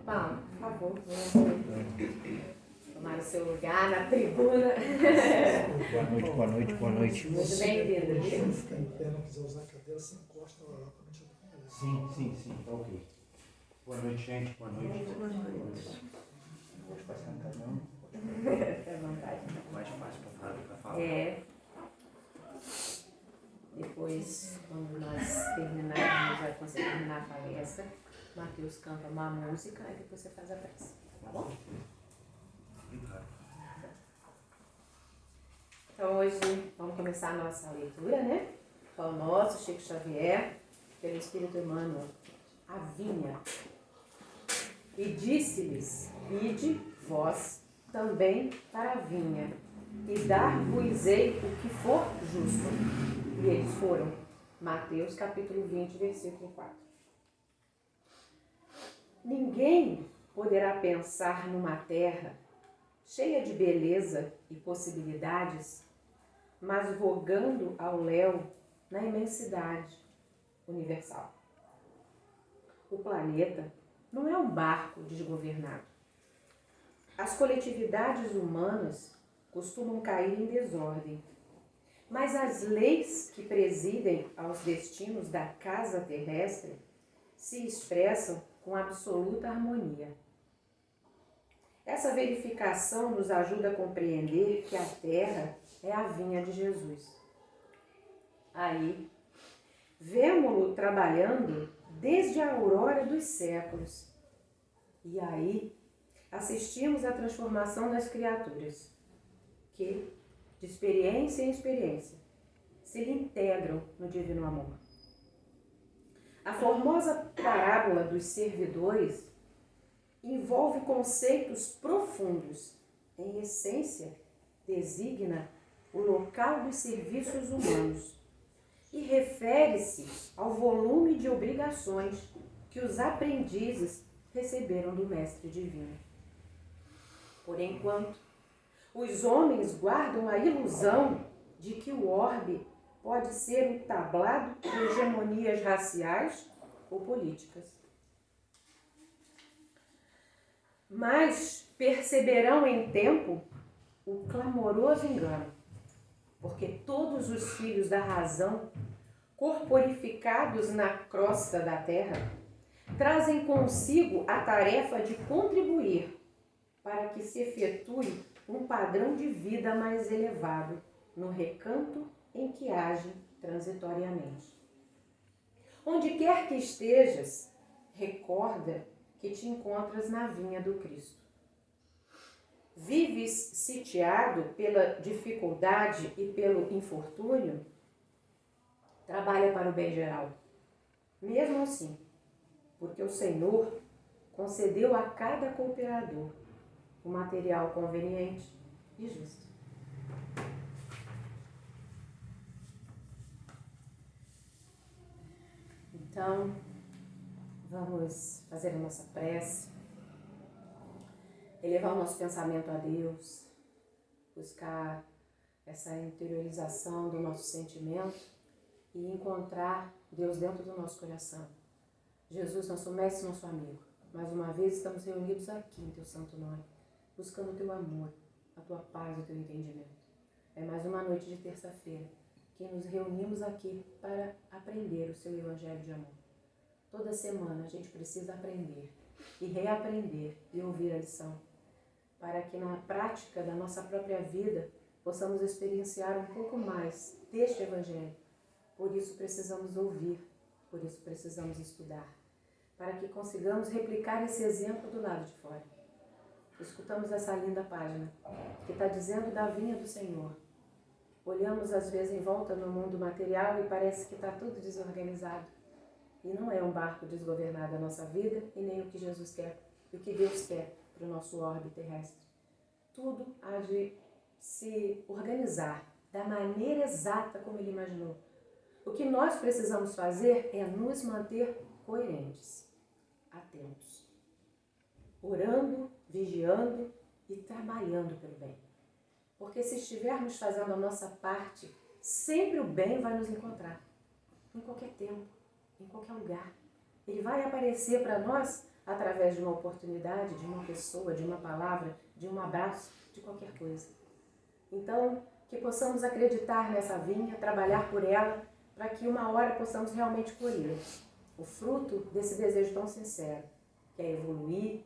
Paulo, por favor, tomar o seu lugar na tribuna. Boa noite, boa noite, boa noite. Muito bem-vindo. Se não ficar em pé, não quiser usar a cadeira, você encosta lá para não te atrapalhar. Sim, tá ok. Boa noite, gente, boa noite. Boa noite. Pode passar no caminhão? Fique à vontade. Mais fácil para falar. Depois, quando nós terminarmos, vai conseguir terminar a palestra, Matheus canta uma música e depois você faz a prece. Tá bom? Então hoje vamos começar a nossa leitura, né? Pão Nosso, Chico Xavier, pelo Espírito Emmanuel, a vinha. E disse-lhes, ide vós também para a vinha, e dar-vos-ei o que for justo. E eles foram. Mateus capítulo 20, versículo 4. Ninguém poderá pensar numa terra cheia de beleza e possibilidades, mas vogando ao léu na imensidade universal. O planeta não é um barco desgovernado. As coletividades humanas costumam cair em desordem, mas as leis que presidem aos destinos da casa terrestre se expressam com absoluta harmonia. Essa verificação nos ajuda a compreender que a Terra é a vinha de Jesus. Aí, vemo-lo trabalhando desde a aurora dos séculos. E aí, assistimos à transformação das criaturas, que, de experiência em experiência, se lhe integram no divino amor. A formosa parábola dos servidores envolve conceitos profundos. Em essência, designa o local dos serviços humanos e refere-se ao volume de obrigações que os aprendizes receberam do Mestre Divino. Por enquanto, os homens guardam a ilusão de que o orbe pode ser um tablado de hegemonias raciais ou políticas. Mas perceberão em tempo o clamoroso engano, porque todos os filhos da razão, corporificados na crosta da terra, trazem consigo a tarefa de contribuir para que se efetue um padrão de vida mais elevado no recanto em que age transitoriamente. Onde quer que estejas, recorda que te encontras na vinha do Cristo. Vives sitiado pela dificuldade e pelo infortúnio? Trabalha para o bem geral. Mesmo assim, porque o Senhor concedeu a cada cooperador o material conveniente e justo. Então, vamos fazer a nossa prece, elevar o nosso pensamento a Deus, buscar essa interiorização do nosso sentimento e encontrar Deus dentro do nosso coração. Jesus, nosso mestre, nosso amigo, mais uma vez estamos reunidos aqui em Teu santo nome, buscando o Teu amor, a Tua paz, o Teu entendimento. É mais uma noite de terça-feira que nos reunimos aqui para aprender o Seu Evangelho de amor. Toda semana a gente precisa aprender e reaprender e ouvir a lição, para que na prática da nossa própria vida possamos experienciar um pouco mais deste Evangelho. Por isso precisamos ouvir, por isso precisamos estudar, para que consigamos replicar esse exemplo do lado de fora. Escutamos essa linda página que está dizendo da vinha do Senhor. Olhamos às vezes em volta no mundo material e parece que está tudo desorganizado. E não é um barco desgovernado a nossa vida e nem o que Jesus quer, e o que Deus quer para o nosso orbe terrestre. Tudo há de se organizar da maneira exata como Ele imaginou. O que nós precisamos fazer é nos manter coerentes, atentos, orando, vigiando e trabalhando pelo bem. Porque se estivermos fazendo a nossa parte, sempre o bem vai nos encontrar, em qualquer tempo, em qualquer lugar. Ele vai aparecer para nós através de uma oportunidade, de uma pessoa, de uma palavra, de um abraço, de qualquer coisa. Então, que possamos acreditar nessa vinha, trabalhar por ela, para que uma hora possamos realmente colher o fruto desse desejo tão sincero, que é evoluir,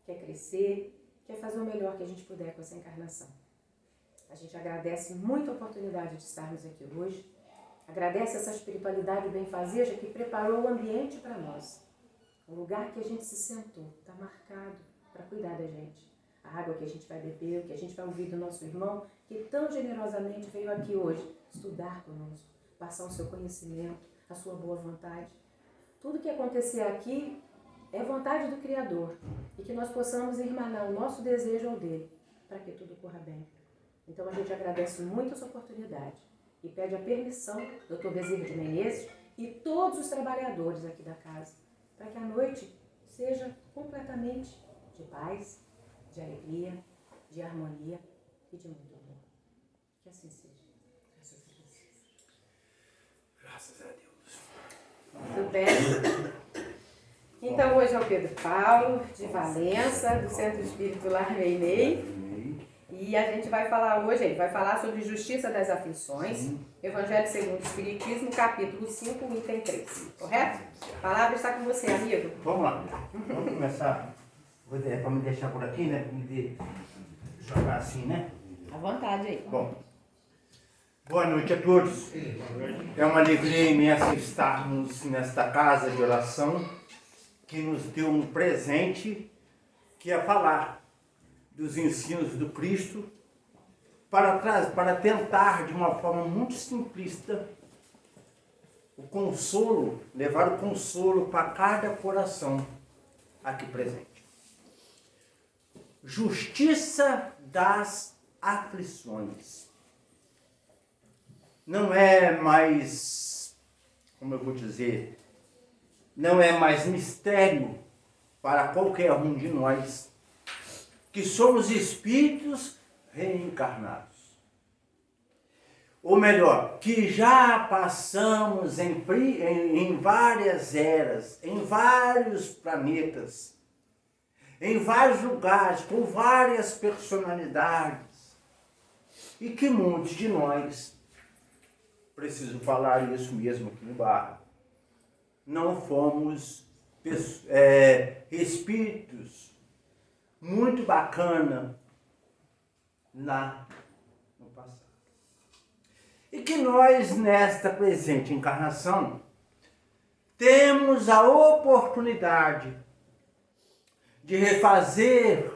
que é crescer, que é fazer o melhor que a gente puder com essa encarnação. A gente agradece muito a oportunidade de estarmos aqui hoje, agradece essa espiritualidade benfazeja que preparou o ambiente para nós. O lugar que a gente se sentou está marcado para cuidar da gente. A água que a gente vai beber, o que a gente vai ouvir do nosso irmão, que tão generosamente veio aqui hoje estudar conosco, passar o seu conhecimento, a sua boa vontade. Tudo que acontecer aqui é vontade do Criador e que nós possamos irmanar o nosso desejo ao dele, para que tudo corra bem. Então a gente agradece muito essa oportunidade e pede a permissão do Dr. Bezerra de Menezes e todos os trabalhadores aqui da casa, para que a noite seja completamente de paz, de alegria, de harmonia e de muito amor. Que assim seja. Graças a Deus. Tudo bem? Então hoje é o Pedro Paulo, de Valença, do Centro Espírita Lar Meimei. E a gente vai falar hoje, ele vai falar sobre Justiça das Aflições, Evangelho segundo o Espiritismo, capítulo 5, item 3. Correto? A palavra está com você, amigo. Vamos lá. Vamos começar. Para me deixar por aqui, né? Para me jogar assim, né? À vontade aí. Bom. Boa noite a todos. É uma alegria imensa estarmos nesta casa de oração que nos deu um presente que é falar dos ensinos do Cristo para tentar de uma forma muito simplista o consolo, levar o consolo para cada coração aqui presente. Justiça das aflições. Não é mais, como eu vou dizer, não é mais mistério para qualquer um de nós que somos espíritos reencarnados. Ou melhor, que já passamos em várias eras, em vários planetas, em vários lugares, com várias personalidades, e que muitos de nós, preciso falar isso mesmo aqui no bar, não fomos espíritos muito bacana lá no passado. E que nós, nesta presente encarnação, temos a oportunidade de refazer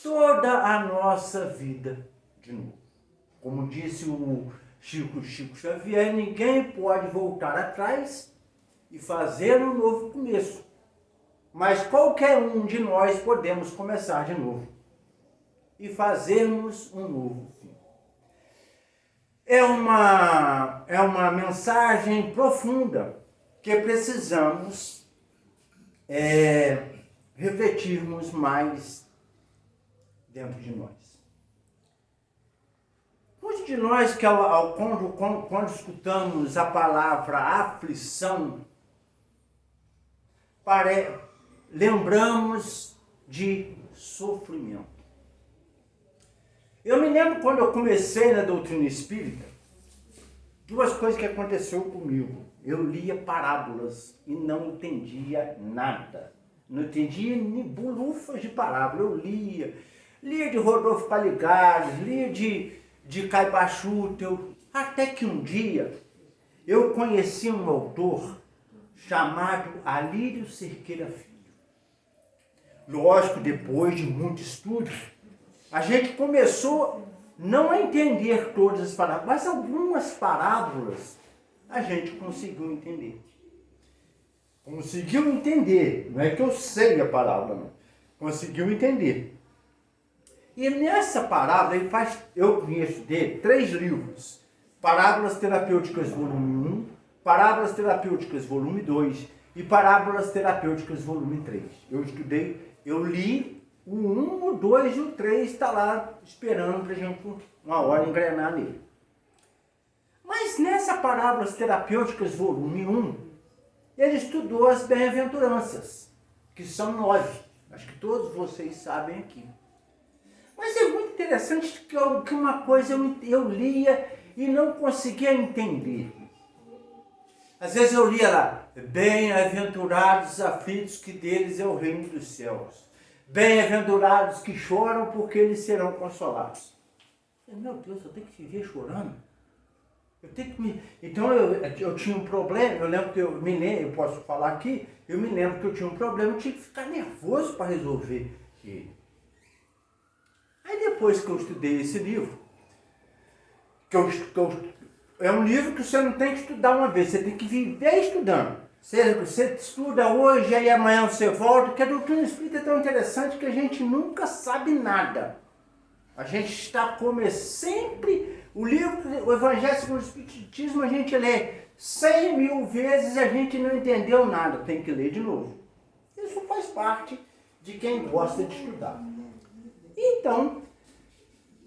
toda a nossa vida de novo. Como disse o Chico Xavier, ninguém pode voltar atrás e fazer um novo começo. Mas qualquer um de nós podemos começar de novo e fazermos um novo fim. É uma mensagem profunda que precisamos refletirmos mais dentro de nós. Muitos de nós, quando escutamos a palavra aflição, lembramos de sofrimento. Eu me lembro quando eu comecei na doutrina espírita, duas coisas que aconteceu comigo. Eu lia parábolas e não entendia nada. Não entendia nem bulufas de parábola. Eu lia de Rodolfo Paligares, lia de Caipachuto, até que um dia eu conheci um autor chamado Alírio Cerqueira Filho. Lógico, depois de muito estudo, a gente começou não a entender todas as parábolas, mas algumas parábolas a gente conseguiu entender. Conseguiu entender, não é que eu sei a parábola, não. Conseguiu entender. E nessa parábola, eu conheço dele 3 livros. Parábolas Terapêuticas, volume 1, Parábolas Terapêuticas, volume 2 e Parábolas Terapêuticas, volume 3. Eu li o 1, o 2 e o 3, está lá esperando para a gente uma hora engrenar nele. Mas nessa Parábolas Terapêuticas, volume 1, ele estudou as bem-aventuranças, que são 9. Acho que todos vocês sabem aqui. Mas é muito interessante que uma coisa eu lia e não conseguia entender. Às vezes eu lia lá, bem-aventurados os aflitos, que deles é o reino dos céus. Bem-aventurados que choram, porque eles serão consolados. Meu Deus, eu tenho que viver chorando? Então eu tinha um problema, eu lembro que eu posso falar aqui, eu me lembro que eu tinha um problema, eu tinha que ficar nervoso para resolver ele. Aí depois que eu estudei esse livro, é um livro que você não tem que estudar uma vez, você tem que viver estudando. Você estuda hoje, aí amanhã você volta, porque a doutrina espírita é tão interessante que a gente nunca sabe nada. A gente está como sempre, o Evangelho segundo o Espiritismo, a gente lê 100.000 vezes e a gente não entendeu nada, tem que ler de novo. Isso faz parte de quem gosta de estudar. Então,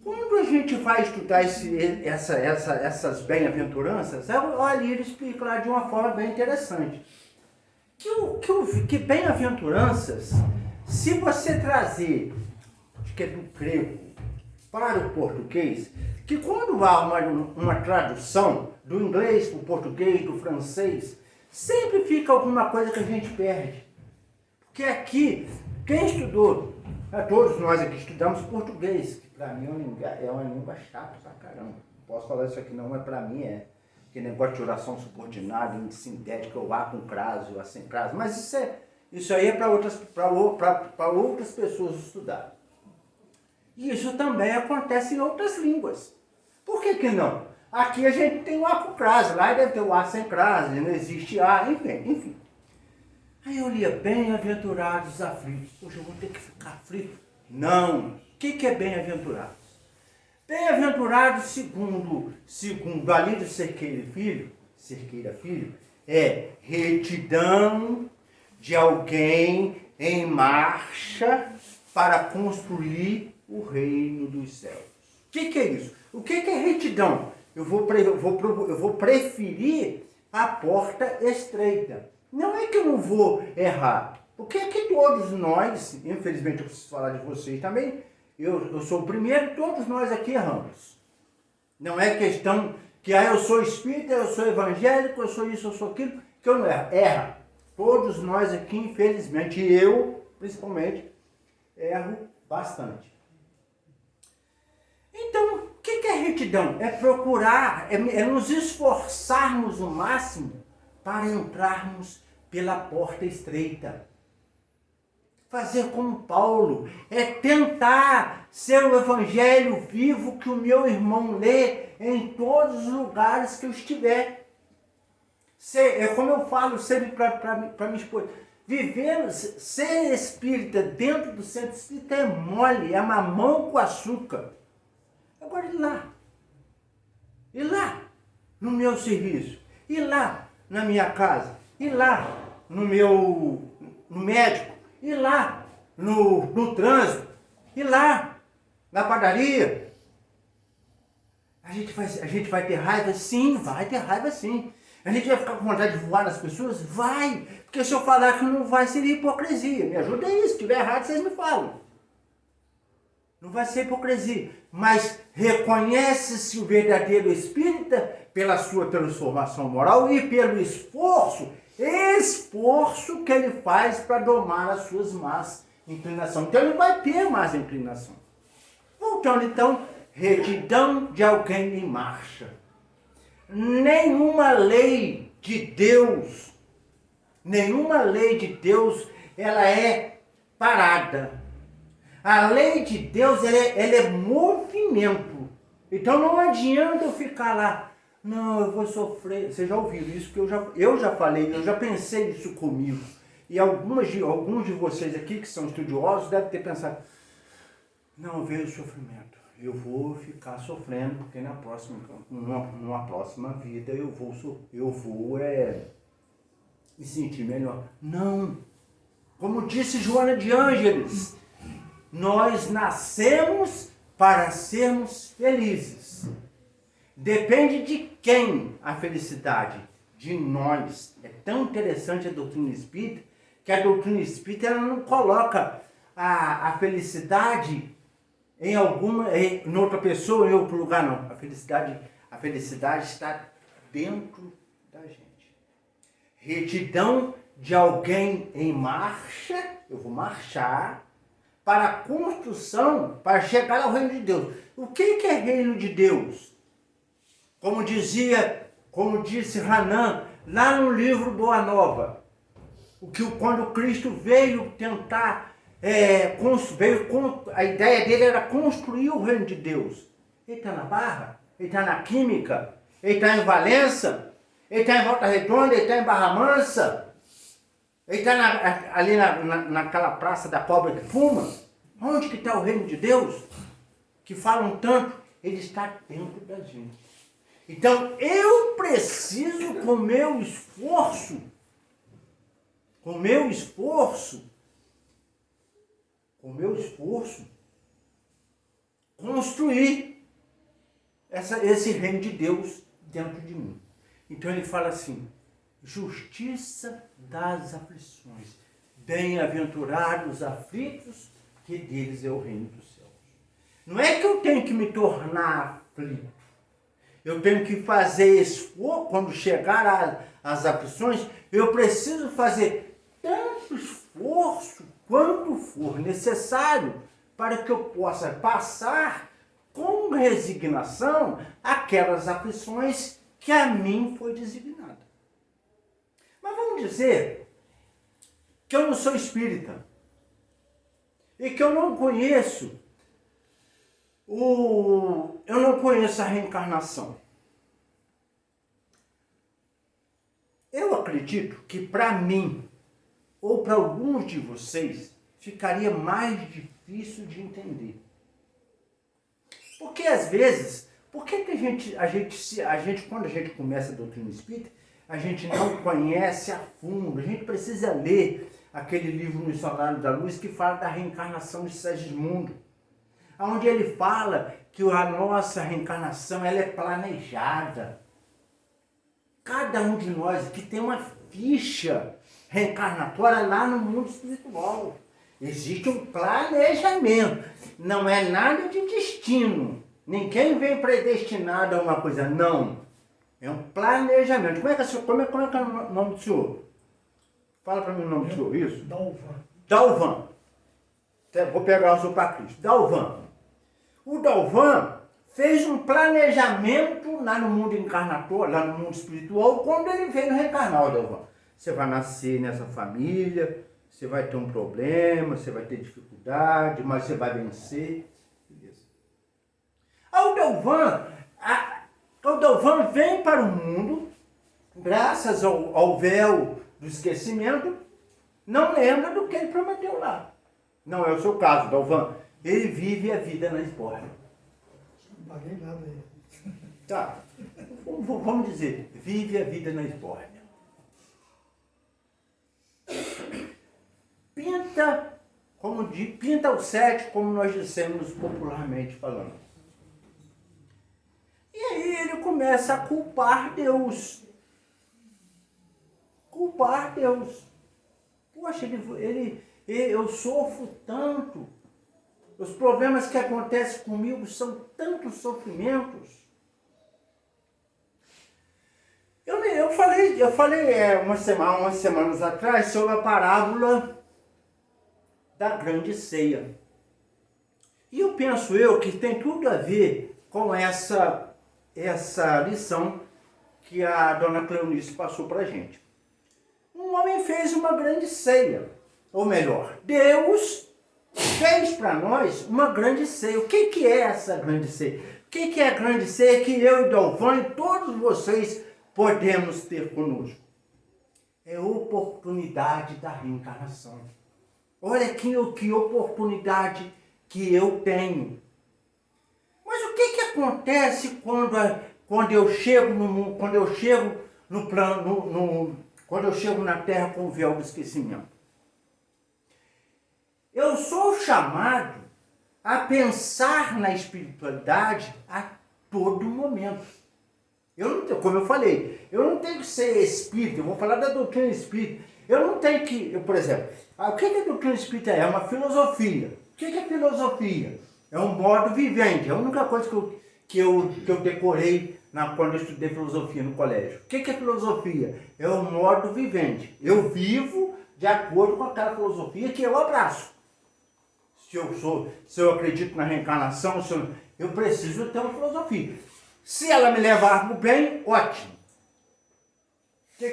quando a gente vai estudar essas bem-aventuranças, o Alírio explica lá de uma forma bem interessante. Que bem-aventuranças, se você trazer, acho que é do grego, para o português, que quando há uma tradução do inglês para o português, do francês, sempre fica alguma coisa que a gente perde. Porque aqui, quem estudou, todos nós aqui estudamos português, que para mim é uma língua chata pra caramba. Não posso falar isso aqui não, mas para mim é. Que negócio de oração subordinada, sintética, o A com crase, o A sem crase. Mas isso aí é para outras pessoas estudar. E isso também acontece em outras línguas. Por que não? Aqui a gente tem o A com crase, lá deve ter o A sem crase, não existe A, enfim. Aí eu lia, bem-aventurados os aflitos. Poxa, eu vou ter que ficar aflito? Não. O que é bem-aventurados? Bem-aventurados, segundo Alírio Cerqueira Filho, é retidão de alguém em marcha para construir o reino dos céus. O que é isso? O que é retidão? Eu vou preferir a porta estreita. Não é que eu não vou errar. Porque é que todos nós, infelizmente eu preciso falar de vocês também, eu sou o primeiro, todos nós aqui erramos. Não é questão que eu sou espírita, eu sou evangélico, eu sou isso, eu sou aquilo, que eu não erro. Erra. Todos nós aqui, infelizmente, e eu, principalmente, erro bastante. Então, o que é retidão? É procurar, é nos esforçarmos o máximo para entrarmos pela porta estreita. Fazer como Paulo, é tentar ser o evangelho vivo que o meu irmão lê em todos os lugares que eu estiver. É como eu falo sempre para minha esposa, ser espírita dentro do centro espírita é mole, é mamão com açúcar. Agora ir lá no meu serviço, ir lá na minha casa, ir lá no médico, ir lá no trânsito, ir lá na padaria. A gente vai ter raiva? Sim, vai ter raiva sim. A gente vai ficar com vontade de voar nas pessoas? Vai. Porque se eu falar que não vai, seria hipocrisia. Me ajuda aí, se estiver errado, vocês me falam. Não vai ser hipocrisia. Mas reconhece-se o verdadeiro espírita pela sua transformação moral e pelo esforço que ele faz para domar as suas más inclinações. Então ele vai ter más inclinação. Voltando então, retidão de alguém em marcha. Nenhuma lei de Deus, ela é parada. A lei de Deus, ela é movimento. Então não adianta eu ficar lá, não, eu vou sofrer. Vocês já ouviram isso, que eu já falei, eu já pensei isso comigo. E alguns de vocês aqui que são estudiosos devem ter pensado, não veio o sofrimento. Eu vou ficar sofrendo, porque numa próxima vida eu vou me sentir melhor. Não! Como disse Joana de Ângeles, nós nascemos para sermos felizes. Depende de quem a felicidade? de nós. É tão interessante a doutrina espírita, que a doutrina espírita ela não coloca a felicidade em outra pessoa, em outro lugar, não. A felicidade está dentro da gente. Retidão de alguém em marcha, eu vou marchar para a construção, para chegar ao reino de Deus. O que é reino de Deus? Como disse Hanan, lá no livro Boa Nova, quando Cristo veio tentar, a ideia dele era construir o reino de Deus. Ele está na Barra, ele está na Química, ele está em Valença, ele está em Volta Redonda, ele está em Barra Mansa, ele está ali naquela praça da cobra que fuma. Onde que está o reino de Deus? Que falam tanto, ele está dentro da gente. Então, eu preciso, com meu esforço, construir esse reino de Deus dentro de mim. Então ele fala assim, justiça das aflições, bem-aventurados os aflitos, que deles é o reino dos céus. Não é que eu tenho que me tornar aflito, eu tenho que fazer esforço, quando chegar às aflições, eu preciso fazer tanto esforço quanto for necessário para que eu possa passar com resignação aquelas aflições que a mim foi designada. Mas vamos dizer que eu não sou espírita e que eu não conheço a reencarnação. Eu acredito que para mim, ou para alguns de vocês, ficaria mais difícil de entender. Porque às vezes, por que a gente, quando a gente começa a doutrina espírita, a gente não conhece a fundo, a gente precisa ler aquele livro Missionário da Luz que fala da reencarnação de Segismundo, onde ele fala que a nossa reencarnação ela é planejada. Cada um de nós que tem uma ficha reencarnatória lá no mundo espiritual. Existe um planejamento. Não é nada de destino. Ninguém vem predestinado a uma coisa. Não. É um planejamento. Como é que é o nome do senhor? Fala para mim o nome do senhor. Isso? Dalvan. Vou pegar o senhor para Cristo. Dalvan. O Dalvan fez um planejamento lá no mundo encarnatório, lá no mundo espiritual, quando ele veio reencarnar, o Dalvan. Você vai nascer nessa família, você vai ter um problema, você vai ter dificuldade, mas você vai vencer. Beleza. O Dalvan vem para o mundo, graças ao véu do esquecimento, não lembra do que ele prometeu lá. Não é o seu caso, Dalvan. Ele vive a vida na esbórnia. Não paguei nada aí. Tá. Vamos dizer, vive a vida na esbórnia. Pinta o sete, como nós dissemos popularmente falando. E aí ele começa a culpar Deus. Poxa, eu sofro tanto. Os problemas que acontecem comigo são tantos sofrimentos. Eu falei umas semanas atrás sobre a parábola da grande ceia. E eu penso que tem tudo a ver com essa lição que a dona Cleonice passou para a gente. Um homem fez uma grande ceia. Ou melhor, Deus fez para nós uma grande ceia. O que é essa grande ceia? O que é a grande ceia que eu e Dalvan e todos vocês podemos ter conosco? É a oportunidade da reencarnação. Olha que oportunidade que eu tenho. Mas o que acontece quando eu chego no mundo, quando eu chego no plano, quando eu chego na Terra com o véu do esquecimento? Eu sou chamado a pensar na espiritualidade a todo momento. Eu não tenho, como eu falei, eu não tenho que ser espírita, eu vou falar da doutrina espírita. Eu não tenho que, por exemplo, o que a doutrina espírita é? É uma filosofia. O que é filosofia? É um modo vivente. É a única coisa que eu decorei quando eu estudei filosofia no colégio. O que é filosofia? É um modo vivente. Eu vivo de acordo com aquela filosofia que eu abraço. Se eu acredito na reencarnação, eu preciso ter uma filosofia. Se ela me levar para o bem, ótimo.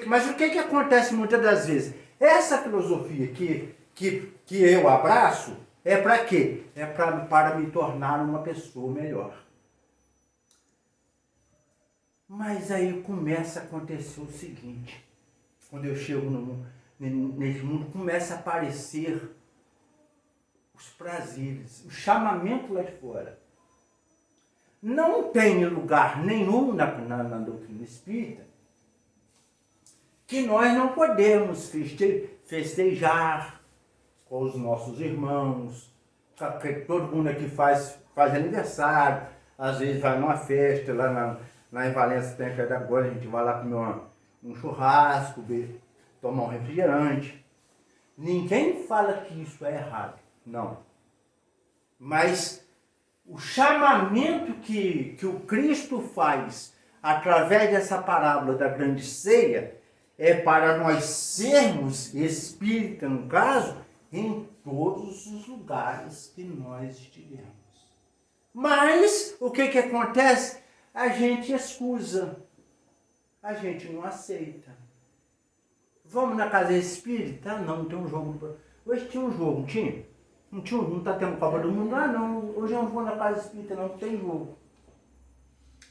Mas o que acontece muitas das vezes? Essa filosofia que eu abraço é para quê? É para me tornar uma pessoa melhor. Mas aí começa a acontecer o seguinte. Quando eu chego nesse mundo, começa a aparecer os prazeres, o chamamento lá de fora. Não tem lugar nenhum na doutrina espírita que nós não podemos festejar com os nossos irmãos, todo mundo aqui faz aniversário, às vezes vai numa festa, lá em Valença tem a festa agora, a gente vai lá comer um churrasco, tomar um refrigerante. Ninguém fala que isso é errado, não. Mas o chamamento que o Cristo faz através dessa parábola da grande ceia é para nós sermos espírita, no caso, em todos os lugares que nós estivermos. Mas o que acontece? A gente excusa, a gente não aceita. Vamos na casa espírita? Ah, não tem um jogo. Hoje tinha um jogo, não tinha? Não está tendo Copa do Mundo? Ah, não, hoje eu não vou na casa espírita, não tem jogo.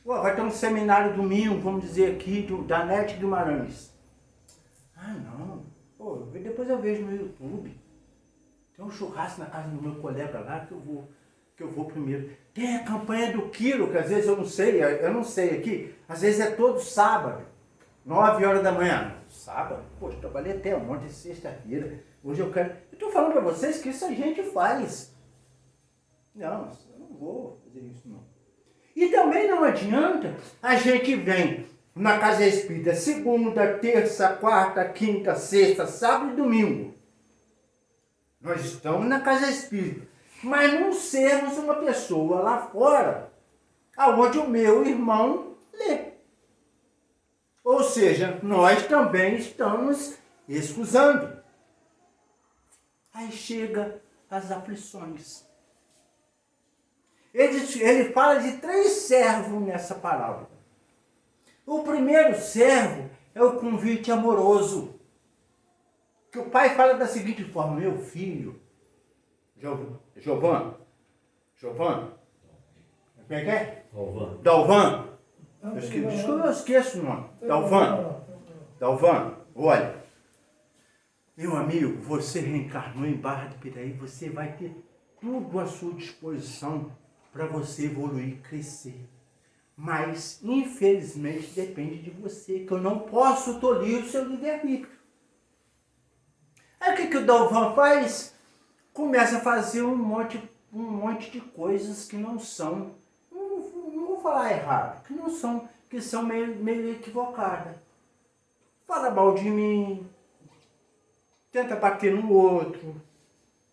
Pô, vai ter um seminário domingo, vamos dizer aqui, da NET Guimarães. Ah, não. Pô, depois eu vejo no YouTube. Tem um churrasco na casa do meu colega lá que eu vou primeiro. Tem a campanha do quilo, que às vezes eu não sei aqui. Às vezes é todo sábado, 9 horas da manhã. Sábado? Poxa, trabalhei até ontem, sexta-feira. Hoje eu quero... Eu estou falando para vocês que isso a gente faz. Não, eu não vou fazer isso não. E também não adianta a gente vem na casa espírita segunda, terça, quarta, quinta, sexta, sábado e domingo. Nós estamos na casa espírita, mas não sermos uma pessoa lá fora, aonde o meu irmão lê. Ou seja, nós também estamos excusando. Aí chega as aflições. Ele fala de 3 servos nessa parábola. O primeiro servo é o convite amoroso. Que o pai fala da seguinte forma: meu filho, Jovan, como é que é? Dalvan. Eu esqueço o nome. Dalvan, olha. Meu amigo, você reencarnou em Barra do Piraí, você vai ter tudo à sua disposição para você evoluir, crescer. Mas, infelizmente, depende de você, que eu não posso tolir o seu livre-arbítrio. Aí o que o Dalvan faz? Começa a fazer um monte de coisas que não são, não vou falar errado, que são meio equivocadas. Fala mal de mim, tenta bater no outro.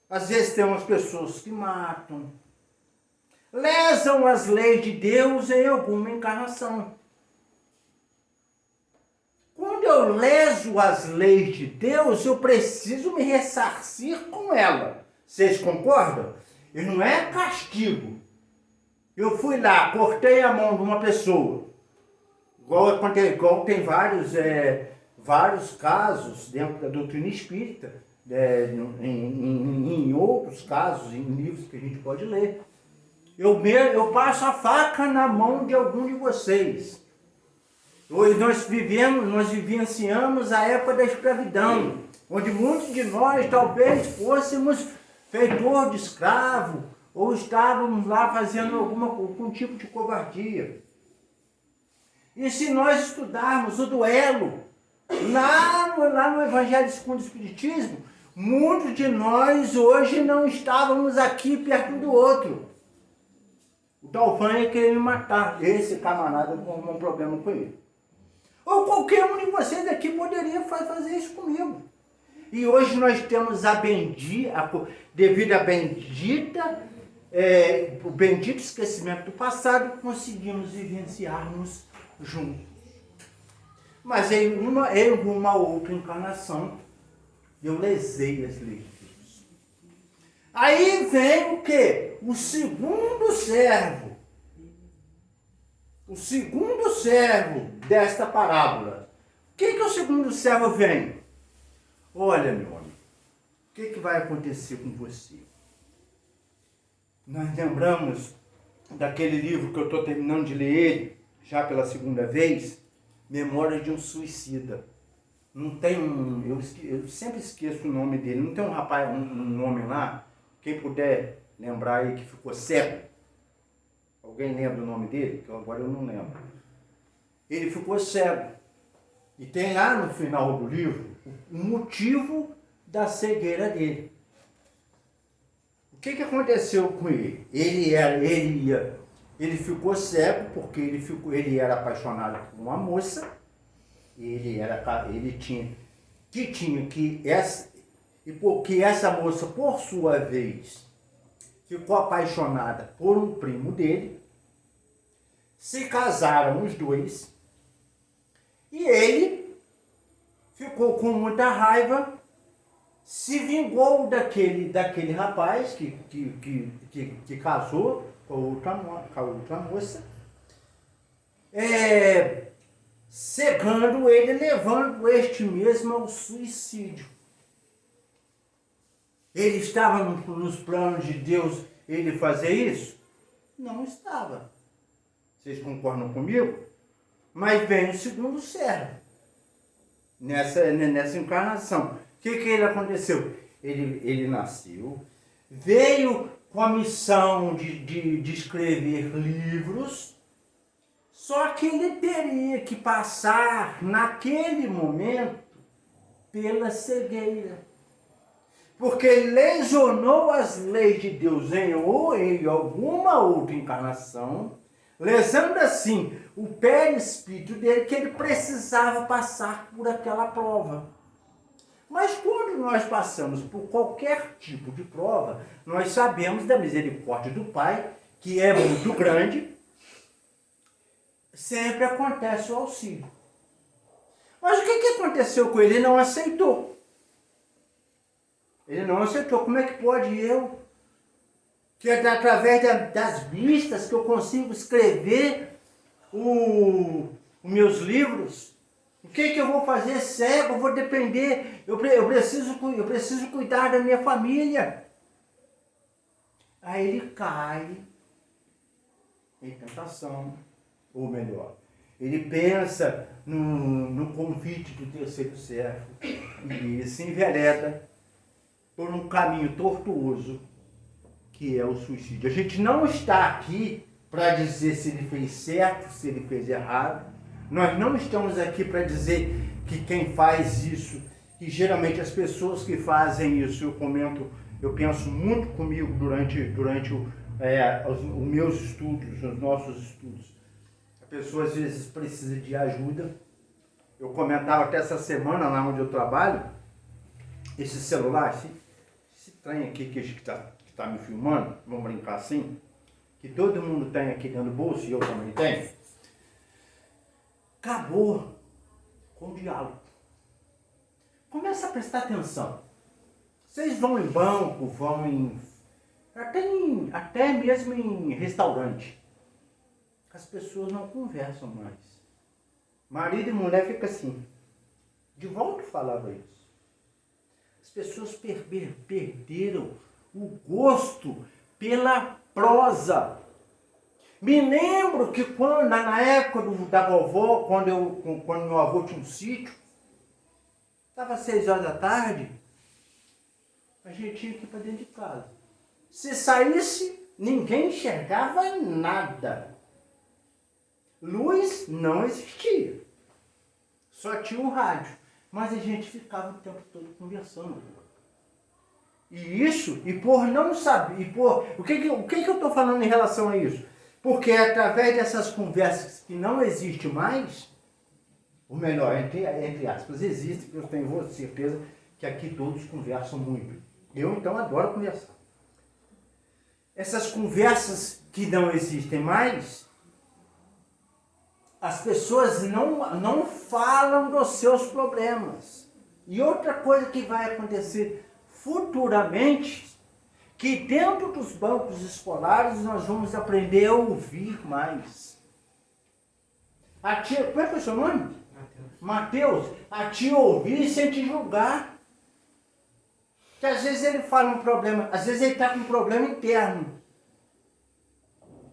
Às vezes tem umas pessoas que matam. Lesam as leis de Deus em alguma encarnação. Quando eu leso as leis de Deus, eu preciso me ressarcir com ela. Vocês concordam? E não é castigo. Eu fui lá, cortei a mão de uma pessoa. Igual tem vários casos dentro da doutrina espírita, em outros casos, em livros que a gente pode ler. Eu passo a faca na mão de algum de vocês. Hoje nós vivenciamos a época da escravidão, onde muitos de nós talvez fôssemos feitores de escravo, ou estávamos lá fazendo algum tipo de covardia. E se nós estudarmos o duelo, lá no Evangelho segundo o Espiritismo, muitos de nós hoje não estávamos aqui perto do outro. O Dalvan ia querer me matar. Esse camarada arrumou um problema com ele. Ou qualquer um de vocês aqui poderia fazer isso comigo. E hoje nós temos devido à o bendito esquecimento do passado, conseguimos vivenciarmos juntos. Mas em uma outra encarnação, eu lesei as leis de Deus. Aí vem o quê? O segundo servo. O segundo servo desta parábola. O que o segundo servo vem? Olha, meu amigo, o que vai acontecer com você? Nós lembramos daquele livro que eu estou terminando de ler ele, já pela segunda vez, Memória de um Suicida. Não tem eu sempre esqueço o nome dele, não tem um rapaz, um homem lá, quem puder lembrar aí que ficou cego? Alguém lembra o nome dele? Que agora eu não lembro. Ele ficou cego. E tem lá no final do livro o motivo da cegueira dele. O que aconteceu com ele? Ele ficou cego porque ele era apaixonado por uma moça. Porque essa moça, por sua vez, ficou apaixonada por um primo dele. Se casaram os dois. E ele ficou com muita raiva, se vingou daquele rapaz que casou com a outra moça, cegando ele, levando este mesmo ao suicídio. Ele estava nos planos de Deus ele fazer isso? Não estava. Vocês concordam comigo? Mas vem o segundo servo, nessa encarnação. O que ele aconteceu? Ele nasceu, veio com a missão de escrever livros, só que ele teria que passar, naquele momento, pela cegueira. Porque lesionou as leis de Deus em alguma outra encarnação, lesando assim o perispírito dele, que ele precisava passar por aquela prova. Mas quando nós passamos por qualquer tipo de prova, nós sabemos da misericórdia do Pai, que é muito grande, sempre acontece o auxílio. Mas o que aconteceu com ele? Ele não aceitou. Ele não aceitou. Como é que pode eu, que é através das vistas que eu consigo escrever os meus livros? O que eu vou fazer cego? Eu vou depender, eu preciso cuidar da minha família. Aí ele cai em tentação, ou melhor, ele pensa no convite do terceiro servo e se envereda por um caminho tortuoso, que é o suicídio. A gente não está aqui para dizer se ele fez certo, se ele fez errado. Nós não estamos aqui para dizer que quem faz isso, que geralmente as pessoas que fazem isso, eu penso muito comigo durante os meus estudos, os nossos estudos. A pessoa às vezes precisa de ajuda. Eu comentava até essa semana lá onde eu trabalho, esse celular, esse trem aqui que está me filmando, vamos brincar assim, que todo mundo tem aqui dentro do bolso e eu também tenho, acabou com o diálogo. Começa a prestar atenção. Vocês vão em banco, até mesmo em restaurante. As pessoas não conversam mais. Marido e mulher fica assim. De volta falava isso. As pessoas perderam o gosto pela prosa. Me lembro que na época da vovó, quando meu avô tinha um sítio, estava 6 horas da tarde, a gente tinha que ir para dentro de casa. Se saísse, ninguém enxergava nada. Luz não existia. Só tinha um rádio. Mas a gente ficava o tempo todo conversando. E por não saber, o que eu estou falando em relação a isso? Porque é através dessas conversas que não existe mais, ou melhor, entre aspas, existe, porque eu tenho certeza que aqui todos conversam muito. Eu, então, adoro conversar. Essas conversas que não existem mais, as pessoas não falam dos seus problemas. E outra coisa que vai acontecer futuramente, que dentro dos bancos escolares nós vamos aprender a ouvir mais. A tia, como é que é o seu nome? Mateus. A tia ouvir sem te julgar. Que às vezes ele fala um problema, às vezes ele está com um problema interno.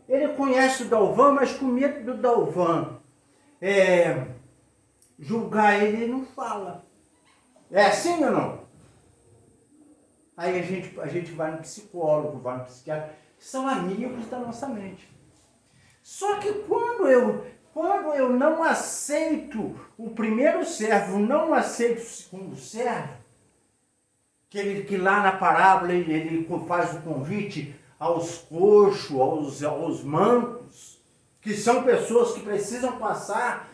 Ele conhece o Dalvan, mas com medo do Dalvan julgar ele não fala. É assim ou não? Aí a gente vai no psicólogo, vai no psiquiatra, que são amigos da nossa mente. Só que quando eu não aceito o primeiro servo, não aceito o segundo servo, que lá na parábola ele faz o convite aos coxos, aos mancos, que são pessoas que precisam passar,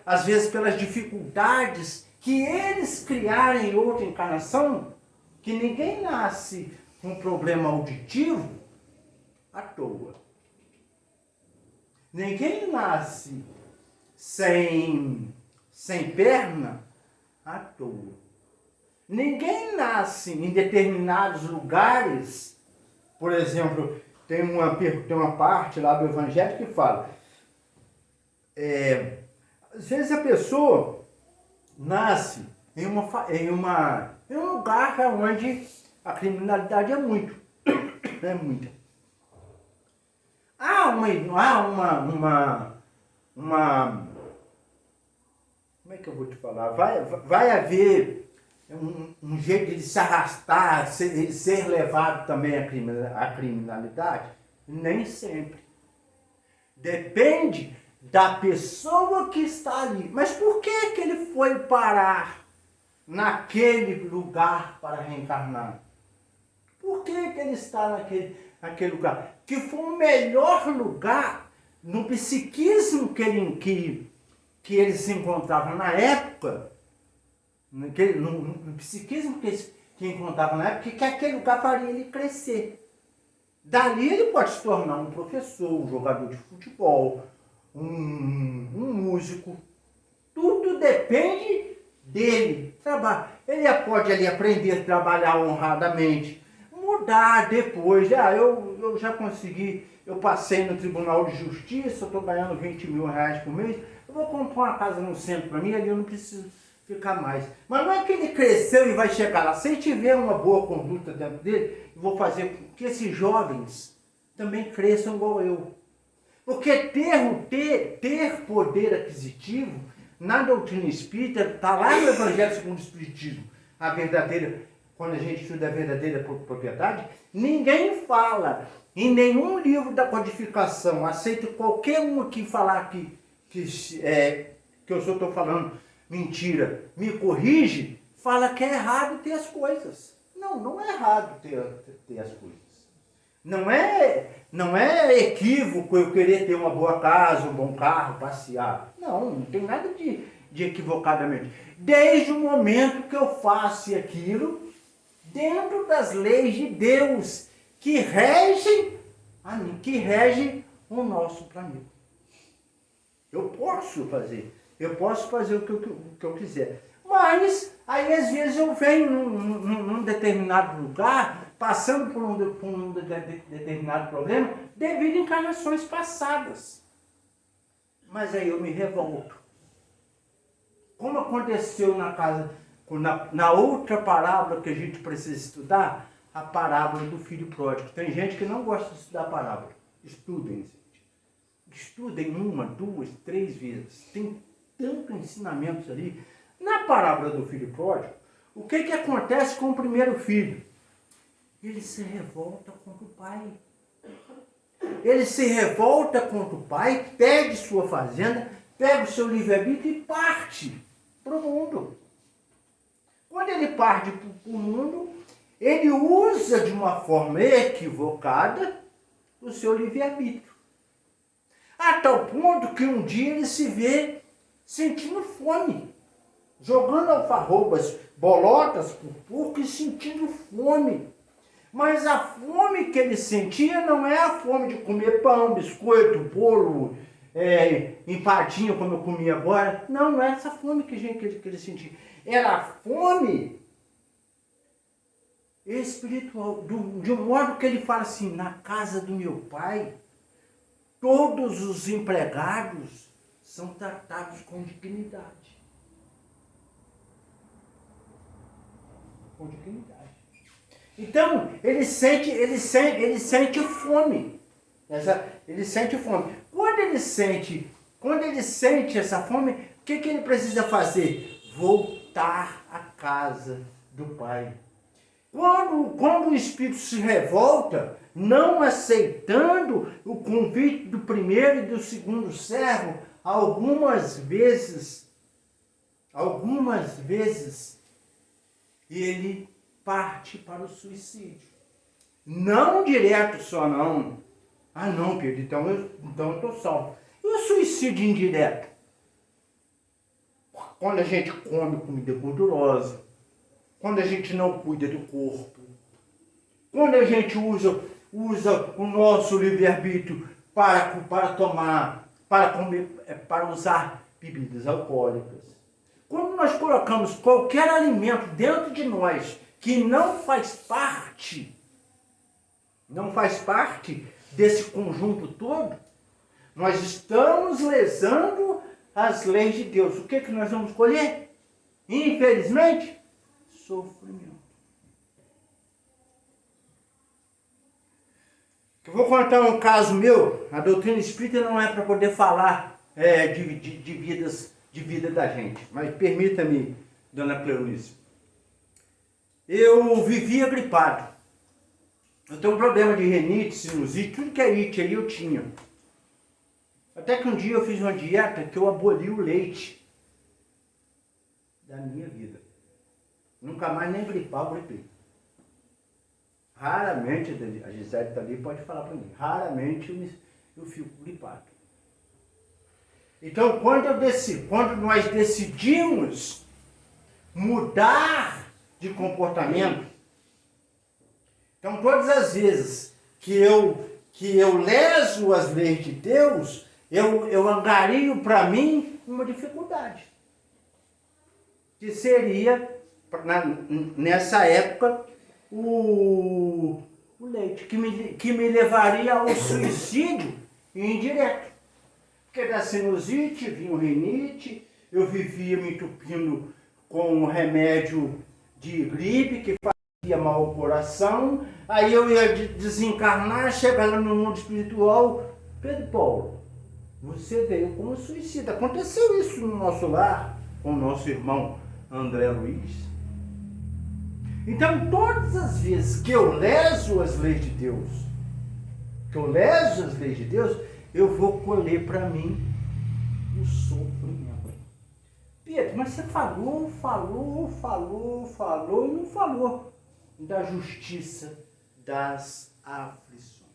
às vezes, pelas dificuldades que eles criarem em outra encarnação, que ninguém nasce com problema auditivo à toa. Ninguém nasce sem perna à toa. Ninguém nasce em determinados lugares. Por exemplo, tem uma parte lá do Evangelho que fala, às vezes a pessoa nasce em um lugar onde a criminalidade é muita. Como é que eu vou te falar? Vai haver um jeito de se arrastar, ser levado também à criminalidade? Nem sempre. Depende da pessoa que está ali. Mas por que ele foi parar naquele lugar para reencarnar? Por que ele está naquele lugar? Que foi o melhor lugar no psiquismo que ele se encontrava na época, no psiquismo que encontrava na época, que aquele lugar faria ele crescer. Dali ele pode se tornar um professor, um jogador de futebol, um músico. Tudo depende dele. Ele pode ali aprender a trabalhar honradamente, mudar depois. Eu já consegui, eu passei no Tribunal de Justiça, eu estou ganhando 20 mil reais por mês, eu vou comprar uma casa no centro para mim, ali eu não preciso ficar mais. Mas não é que ele cresceu e vai chegar lá. Se ele tiver uma boa conduta dentro dele, eu vou fazer com que esses jovens também cresçam igual eu. Porque ter poder aquisitivo na doutrina espírita, está lá no Evangelho segundo o Espiritismo, a verdadeira, quando a gente estuda a verdadeira propriedade, ninguém fala em nenhum livro da codificação, aceita qualquer um aqui falar que eu só estou falando mentira, me corrige, fala que é errado ter as coisas. Não é errado ter as coisas. Não é equívoco eu querer ter uma boa casa, um bom carro, passear. Não tem nada de equivocadamente. Desde o momento que eu faço aquilo dentro das leis de Deus que regem o nosso planeta. Eu posso fazer o que eu quiser. Mas, aí às vezes eu venho num determinado lugar, passando por um determinado problema, devido a encarnações passadas. Mas aí eu me revolto. Como aconteceu na outra parábola que a gente precisa estudar, a parábola do filho pródigo. Tem gente que não gosta de estudar a parábola. Estudem, gente. Estudem 1, 2, 3 vezes. Tem tanto ensinamentos ali. Na parábola do filho pródigo, o que acontece com o primeiro filho? Ele se revolta contra o pai. Ele se revolta contra o pai, pede sua fazenda, pega o seu livre-arbítrio e parte para o mundo. Quando ele parte para o mundo, ele usa de uma forma equivocada o seu livre-arbítrio. A tal ponto que um dia ele se vê sentindo fome, jogando alfarrobas, bolotas por porco e sentindo fome. Mas a fome que ele sentia não é a fome de comer pão, biscoito, bolo, empadinha como eu comi agora. Não é essa fome que ele sentia. Era a fome espiritual, de um modo que ele fala assim, na casa do meu pai, todos os empregados são tratados com dignidade. Com dignidade. Então, ele sente fome. Ele sente fome. Quando ele sente essa fome, o que ele precisa fazer? Voltar à casa do Pai. Quando o Espírito se revolta, não aceitando o convite do primeiro e do segundo servo, algumas vezes, ele parte para o suicídio. Não direto só, não. Ah, não, Pedro, então eu estou salvo. E o suicídio indireto? Quando a gente come comida gordurosa, quando a gente não cuida do corpo, quando a gente usa o nosso livre-arbítrio para tomar, para comer, para usar bebidas alcoólicas. Quando nós colocamos qualquer alimento dentro de nós que não faz parte desse conjunto todo, nós estamos lesando as leis de Deus. O que nós vamos colher? Infelizmente, sofrimento. Eu vou contar um caso meu. A doutrina espírita não é para poder falar de vida da gente, mas permita-me, dona Cleonice. Eu vivia gripado. Eu tenho um problema de rinite, sinusite, tudo que é it aí eu tinha. Até que um dia eu fiz uma dieta que eu aboli o leite da minha vida. Nunca mais nem gripar, eu gripei. Raramente, a Gisele está ali, pode falar para mim, raramente eu fico gripado. Então, quando nós decidimos mudar de comportamento, então todas as vezes que eu leso as leis de Deus, eu angario para mim uma dificuldade. Que seria, nessa época, o leite, que me levaria ao suicídio indireto. Porque da sinusite vinha o rinite, eu vivia me entupindo com um remédio de gripe que fazia mal ao coração, aí eu ia desencarnar, chegando no mundo espiritual. Pedro Paulo, você veio como suicida. Aconteceu isso no nosso lar, com o nosso irmão André Luiz. Então, todas as vezes que eu leso as leis de Deus, eu vou colher para mim o sofrimento. Pedro, mas você falou e não falou da justiça das aflições.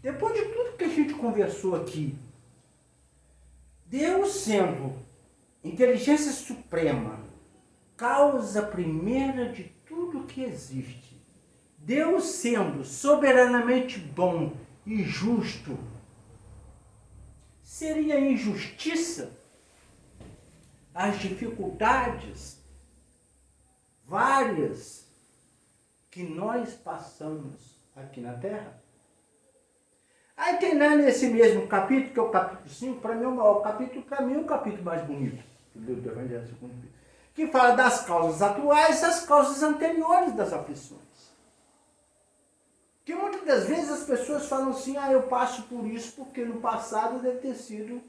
Depois de tudo que a gente conversou aqui, Deus sendo inteligência suprema, causa primeira de tudo que existe, Deus sendo soberanamente bom e justo, seria injustiça as dificuldades várias que nós passamos aqui na Terra? Aí tem lá nesse mesmo capítulo, que é o capítulo 5, para mim é o maior capítulo, para mim é o capítulo mais bonito do Evangelho segundo o Espírito, que fala das causas atuais e das causas anteriores das aflições. Que muitas das vezes as pessoas falam assim, eu passo por isso porque no passado deve ter sido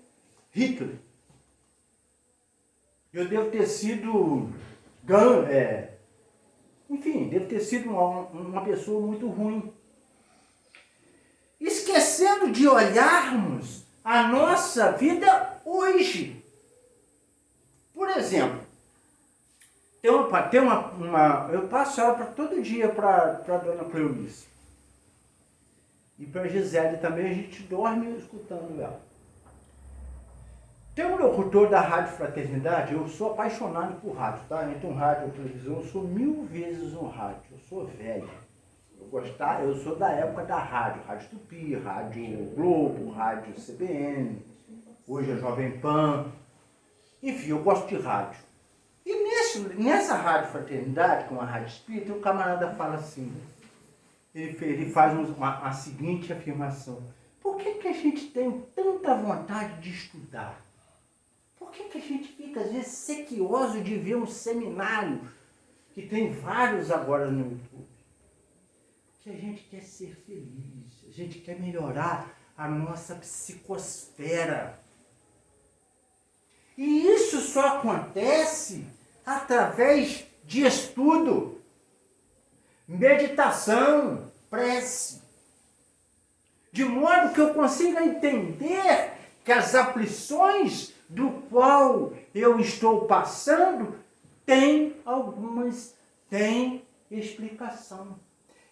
Hitler. Eu devo ter sido enfim, devo ter sido uma pessoa muito ruim. Esquecendo de olharmos a nossa vida hoje. Por exemplo, eu passo ela todo dia para a dona Cleonice. E para a Gisele também, a gente dorme escutando ela. Tem um locutor da Rádio Fraternidade, eu sou apaixonado por rádio, tá? Entre um rádio e televisão, eu sou 1000 vezes um rádio, eu sou velho. Eu sou da época da rádio, Rádio Tupi, Rádio Globo, Rádio CBN, hoje é Jovem Pan. Enfim, eu gosto de rádio. E nessa Rádio Fraternidade, com a Rádio Espírita, o camarada fala assim, ele faz a seguinte afirmação: por que a gente tem tanta vontade de estudar? Por que a gente fica, às vezes, sequioso de ver um seminário, que tem vários agora no YouTube? Porque a gente quer ser feliz, a gente quer melhorar a nossa psicosfera. E isso só acontece através de estudo, meditação, prece. De modo que eu consiga entender que as aflições do qual eu estou passando têm explicação.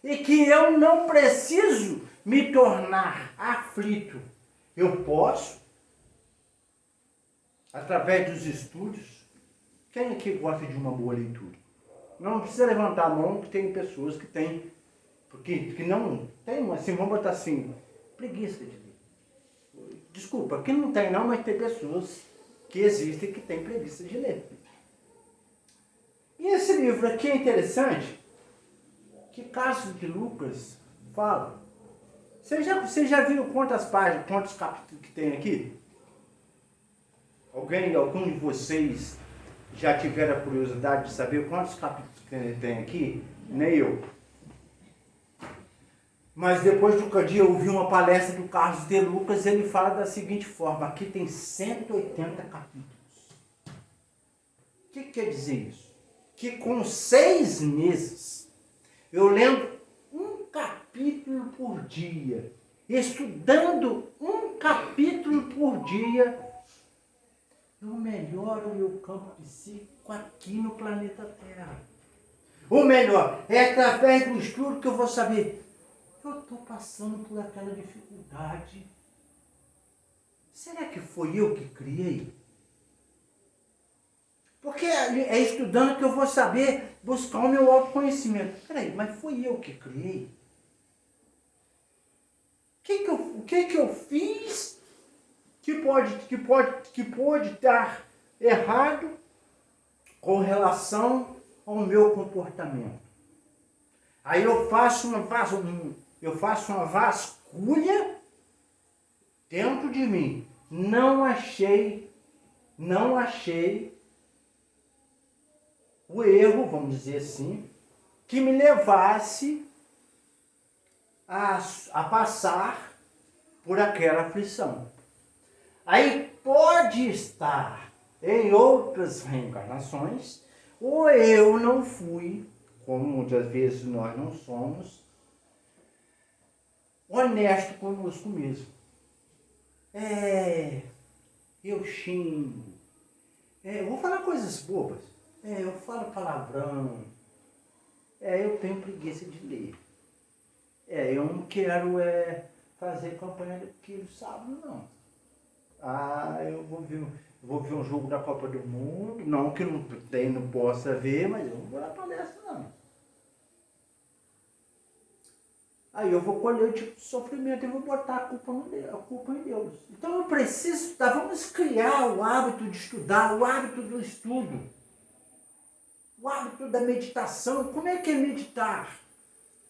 E que eu não preciso me tornar aflito. Eu posso, através dos estudos. Quem aqui gosta de uma boa leitura? Não precisa levantar a mão, que tem pessoas que têm, que não tem, assim, vamos botar assim, preguiça de ler. Desculpa, aqui não tem não, mas tem pessoas que existem que têm preguiça de ler. E esse livro aqui é interessante, que Casos de Lucas fala. Você já viu quantas páginas, quantos capítulos que tem aqui? Algum de vocês já tiveram a curiosidade de saber quantos capítulos tem aqui? Nem eu. Mas depois do dia eu ouvi uma palestra do Carlos de Lucas, ele fala da seguinte forma: aqui tem 180 capítulos. O que quer dizer isso? Que com 6 meses, eu lendo um capítulo por dia, estudando um capítulo por dia, eu melhoro o meu campo psíquico aqui no planeta Terra. Ou melhor, é através do estudo que eu vou saber, eu estou passando por aquela dificuldade. Será que foi eu que criei? Porque é estudando que eu vou saber buscar o meu autoconhecimento. Peraí, mas foi eu que criei? O que eu fiz que pode estar errado com relação ao meu comportamento? Aí eu faço uma vasculha dentro de mim. Não achei o erro, vamos dizer assim, que me levasse a passar por aquela aflição. Aí pode estar em outras reencarnações, ou eu não fui, como muitas vezes nós não somos, honesto conosco mesmo. Eu xingo, eu vou falar coisas bobas, eu falo palavrão, eu tenho preguiça de ler, eu não quero fazer campanha daquilo sábado, não. Eu vou ver um jogo da Copa do Mundo, não que não possa ver, mas eu não vou na palestra, não. Aí eu vou colher o tipo de sofrimento e vou botar a culpa em Deus. Então eu preciso estudar, vamos criar o hábito de estudar, o hábito do estudo, o hábito da meditação. Como é que é meditar?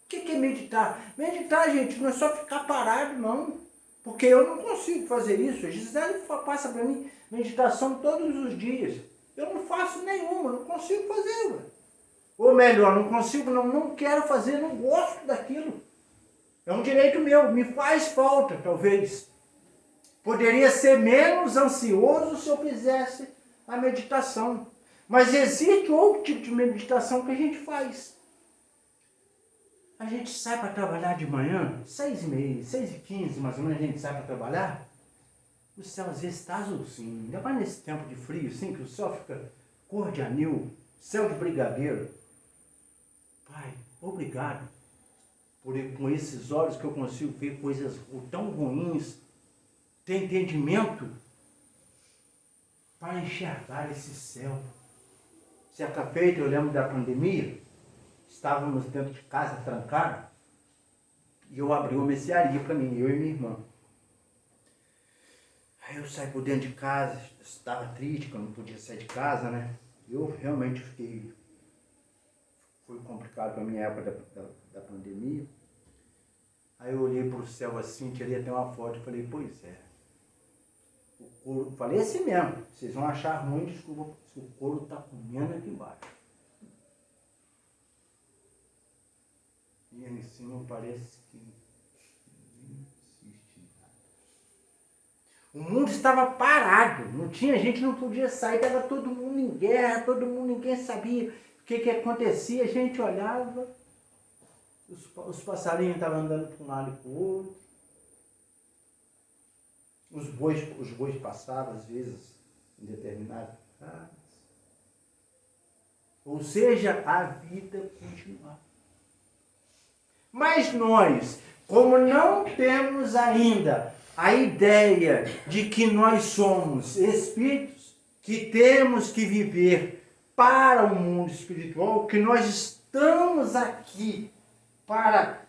O que é meditar? Meditar, gente, não é só ficar parado, não. Porque eu não consigo fazer isso. A Gisele passa para mim meditação todos os dias. Eu não faço nenhuma, não consigo fazer. Ou melhor, não consigo, não quero fazer, não gosto daquilo. É um direito meu, me faz falta, talvez. Poderia ser menos ansioso se eu fizesse a meditação. Mas existe outro tipo de meditação que a gente faz. A gente sai para trabalhar de manhã, 6h30, 6h15, mais ou menos, a gente sai para trabalhar. O céu às vezes está azulzinho, ainda mais nesse tempo de frio, assim, que o céu fica cor de anil, céu de brigadeiro. Pai, obrigado, com esses olhos que eu consigo ver coisas tão ruins, ter entendimento para enxergar esse céu. Certa feita, eu lembro da pandemia, estávamos dentro de casa, trancados, e eu abri uma mercearia para mim, eu e minha irmã. Aí eu saí por dentro de casa, estava triste, que eu não podia sair de casa, né? Eu realmente foi complicado a minha época da pandemia. Aí eu olhei para o céu assim, tirei até uma foto e falei, pois é. O couro, falei assim mesmo, vocês vão achar ruim, desculpa, se o couro está comendo aqui embaixo. E aí em cima parece que não existe nada. O mundo estava parado, não tinha gente, não podia sair, estava todo mundo em guerra, todo mundo, ninguém sabia o que acontecia, a gente olhava, os passarinhos estavam andando para um lado e para o outro, os bois passavam às vezes em determinadas casas. Ou seja, a vida continuava. Mas nós, como não temos ainda a ideia de que nós somos espíritos, que temos que viver para o mundo espiritual, que nós estamos aqui para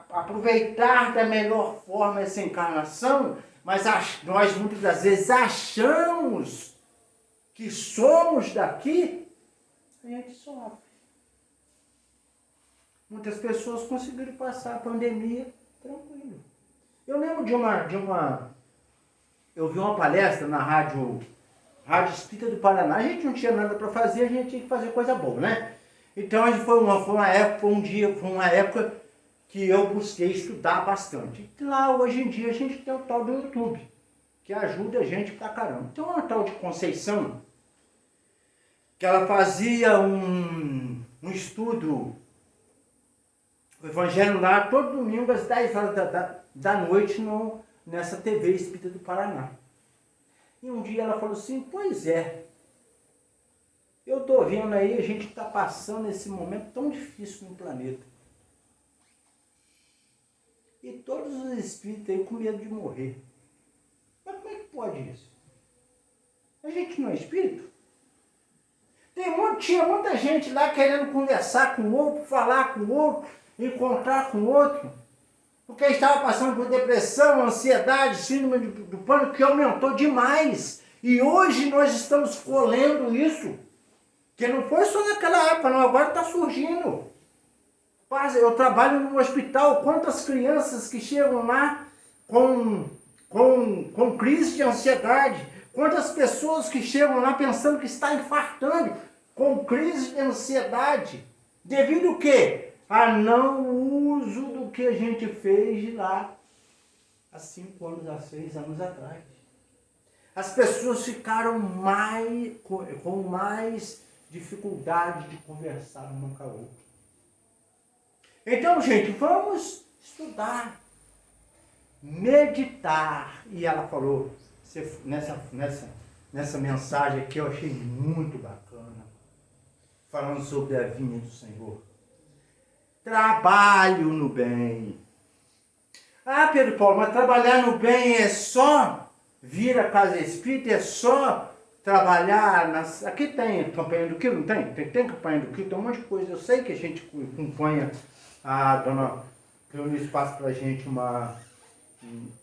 aproveitar da melhor forma essa encarnação, mas nós muitas das vezes achamos que somos daqui, a gente sofre. Muitas pessoas conseguiram passar a pandemia tranquilo. Eu lembro eu vi uma palestra na Rádio Espírita do Paraná. A gente não tinha nada para fazer, a gente tinha que fazer coisa boa, né? Então foi uma época que eu busquei estudar bastante. E lá, hoje em dia, a gente tem o tal do YouTube, que ajuda a gente pra caramba. Então, uma tal de Conceição, que ela fazia um estudo, o Evangelho lá, todo domingo, às 10 horas da noite, nessa TV Espírita do Paraná. E um dia ela falou assim, pois é, eu estou vendo aí, a gente está passando esse momento tão difícil no planeta. E todos os espíritos aí com medo de morrer. Mas como é que pode isso? A gente não é espírito? Tinha muita gente lá querendo conversar com o outro, falar com o outro, encontrar com o outro, porque estava passando por depressão, ansiedade, síndrome do pânico, que aumentou demais. E hoje nós estamos colhendo isso. Que não foi só naquela época, não, agora está surgindo. Eu trabalho no hospital, quantas crianças que chegam lá com crise de ansiedade, quantas pessoas que chegam lá pensando que está infartando, com crise de ansiedade, devido ao quê? A não uso do que a gente fez de lá há 5 anos, há 6 anos atrás. As pessoas ficaram com mais dificuldade de conversar uma com a outra. Então, gente, vamos estudar, meditar. E ela falou, nessa mensagem aqui, eu achei muito bacana, falando sobre a vinda do Senhor. Trabalho no bem. Ah, Pedro Paulo, mas trabalhar no bem é só vir à casa espírita, é só trabalhar aqui tem campanha do quilo, não tem? Tem campanha do quilo, tem um monte de coisa. Eu sei que a gente acompanha, a dona Cleonice passa pra gente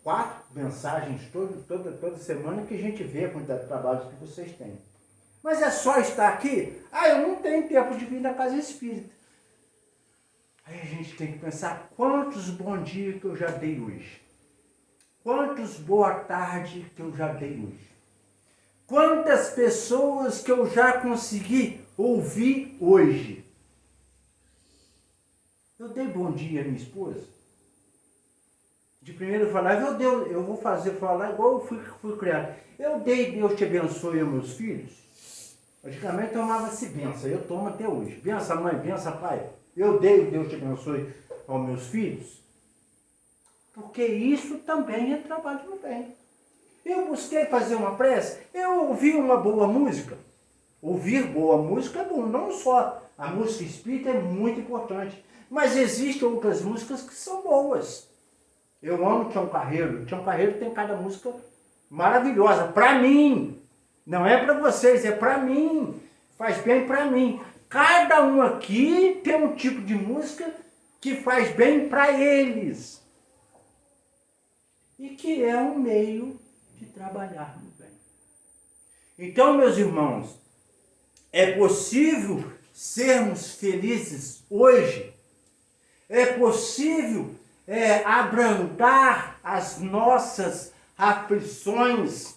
4 mensagens toda semana que a gente vê a quantidade de trabalhos que vocês têm. Mas é só estar aqui? Ah, eu não tenho tempo de vir na casa espírita. Aí a gente tem que pensar quantos bom dia que eu já dei hoje. Quantos boa tarde que eu já dei hoje. Quantas pessoas que eu já consegui ouvir hoje. Eu dei bom dia à minha esposa. De primeiro eu falava, eu vou falar igual eu fui criado. Eu dei Deus te abençoe aos meus filhos. Antigamente tomava-se benção, eu tomo até hoje. Benção mãe, benção pai. Eu dei Deus te abençoe aos meus filhos. Porque isso também é trabalho no bem. Eu busquei fazer uma prece, eu ouvi uma boa música. Ouvir boa música é bom, não só a música espírita é muito importante, Mas existem outras músicas que são boas. Eu amo Tião Carreiro. Tião Carreiro tem cada música maravilhosa. Para mim. Não é para vocês, é para mim. Faz bem para mim. Cada um aqui tem um tipo de música que faz bem para eles. E que é um meio de trabalhar no bem. Então, meus irmãos, é possível sermos felizes hoje. É possível abrandar as nossas aflições.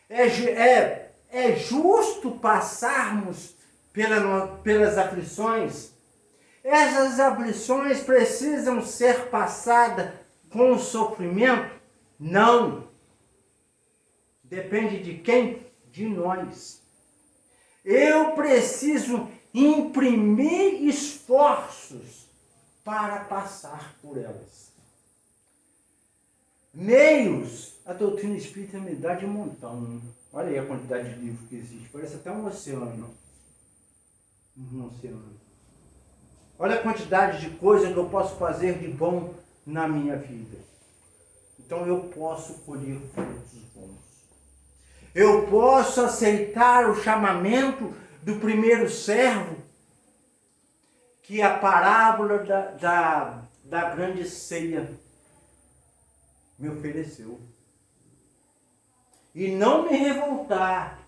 É justo passarmos pelas aflições. Essas aflições precisam ser passadas com sofrimento? Não. Depende de quem? De nós. Eu preciso imprimir esforços para passar por elas. Meios, a doutrina espírita me dá de montão. Olha aí a quantidade de livros que existe. Parece até um oceano. Um oceano. Olha a quantidade de coisas que eu posso fazer de bom na minha vida. Então eu posso colher frutos bons. Eu posso aceitar o chamamento do primeiro servo, que é a parábola da grande ceia me ofereceu. E não me revoltar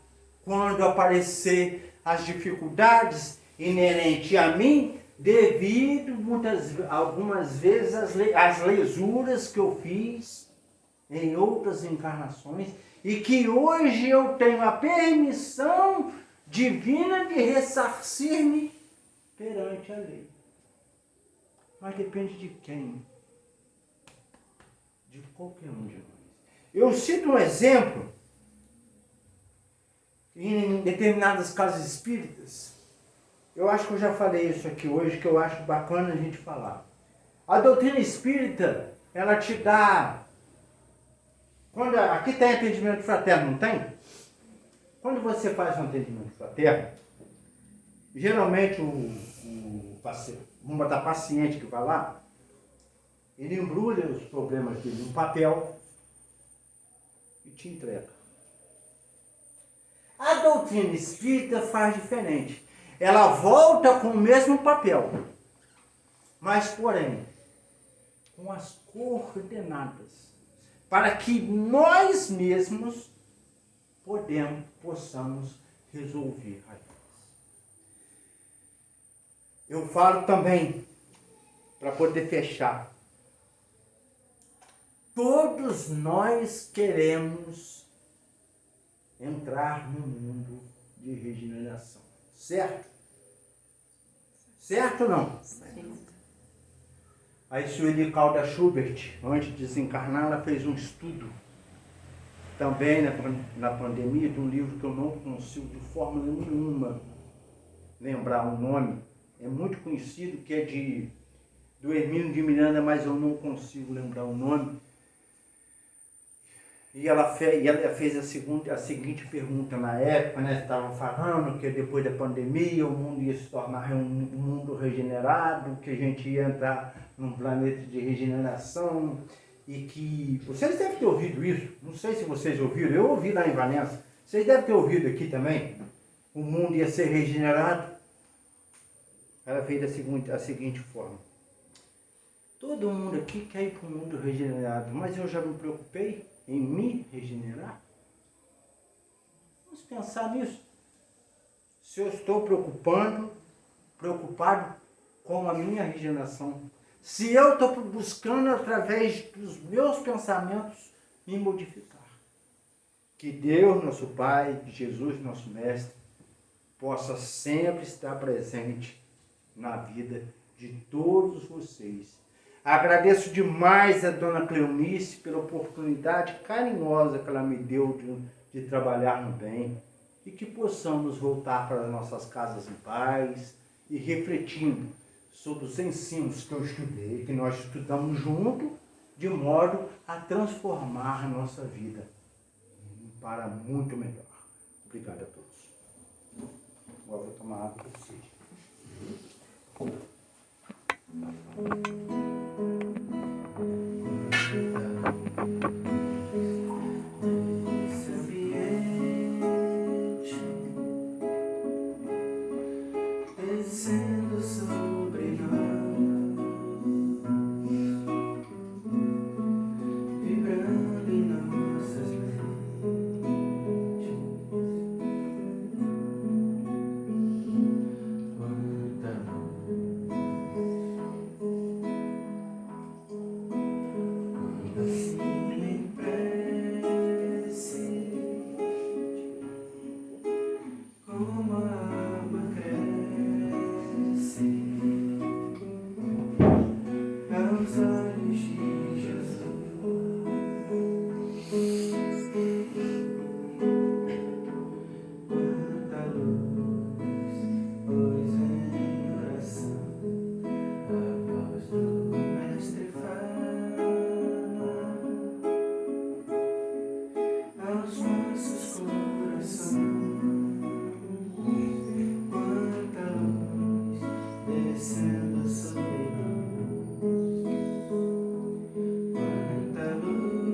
quando aparecer as dificuldades inerentes a mim, devido algumas vezes às lesuras que eu fiz em outras encarnações, e que hoje eu tenho a permissão divina de ressarcir-me perante a lei. Mas depende de quem? De qualquer um de nós. Eu cito um exemplo em determinadas casas espíritas. Eu acho que eu já falei isso aqui hoje, que eu acho bacana a gente falar. A doutrina espírita, ela te dá... Aqui tem atendimento fraterno, não tem? Quando você faz um atendimento fraterno, geralmente vamos botar paciente que vai lá, ele embrulha os problemas dele em papel e te entrega. A doutrina espírita faz diferente. Ela volta com o mesmo papel, mas porém, com as coordenadas, para que nós mesmos possamos resolver a elas. Eu falo também, para poder fechar, todos nós queremos entrar no mundo de regeneração, certo? Certo ou não? Sim. A Sueli Calda Schubert, antes de desencarnar, ela fez um estudo, também na pandemia, de um livro que eu não consigo de forma nenhuma lembrar o nome. É muito conhecido, que é do Hermínio de Miranda, mas eu não consigo lembrar o nome. E ela fez a seguinte pergunta na época, né? Estavam falando que depois da pandemia o mundo ia se tornar um mundo regenerado, que a gente ia entrar num planeta de regeneração, e que... Vocês devem ter ouvido isso, não sei se vocês ouviram, eu ouvi lá em Valença, vocês devem ter ouvido aqui também, o mundo ia ser regenerado. Ela fez a seguinte forma: todo mundo aqui quer ir para um mundo regenerado, mas eu já me preocupei em me regenerar? Vamos pensar nisso. Se eu estou preocupado com a minha regeneração, se eu estou buscando através dos meus pensamentos me modificar, que Deus, nosso Pai, que Jesus, nosso Mestre, possa sempre estar presente na vida de todos vocês. Agradeço demais a dona Cleonice pela oportunidade carinhosa que ela me deu de trabalhar no bem, e que possamos voltar para as nossas casas em paz e refletindo sobre os ensinos que eu estudei, que nós estudamos junto, de modo a transformar a nossa vida para muito melhor. Obrigado a todos. Agora vou tomar água por vocês. descendo sobre nós, vibrando em nossas mentes. Quanta luz, quando assim em prece, como a água cresce aos olhos de Jesus. Quanta luz, pois em oração a voz do Mestre fala aos nossos corações. Quanta luz descendo sobre nós, quanta luz,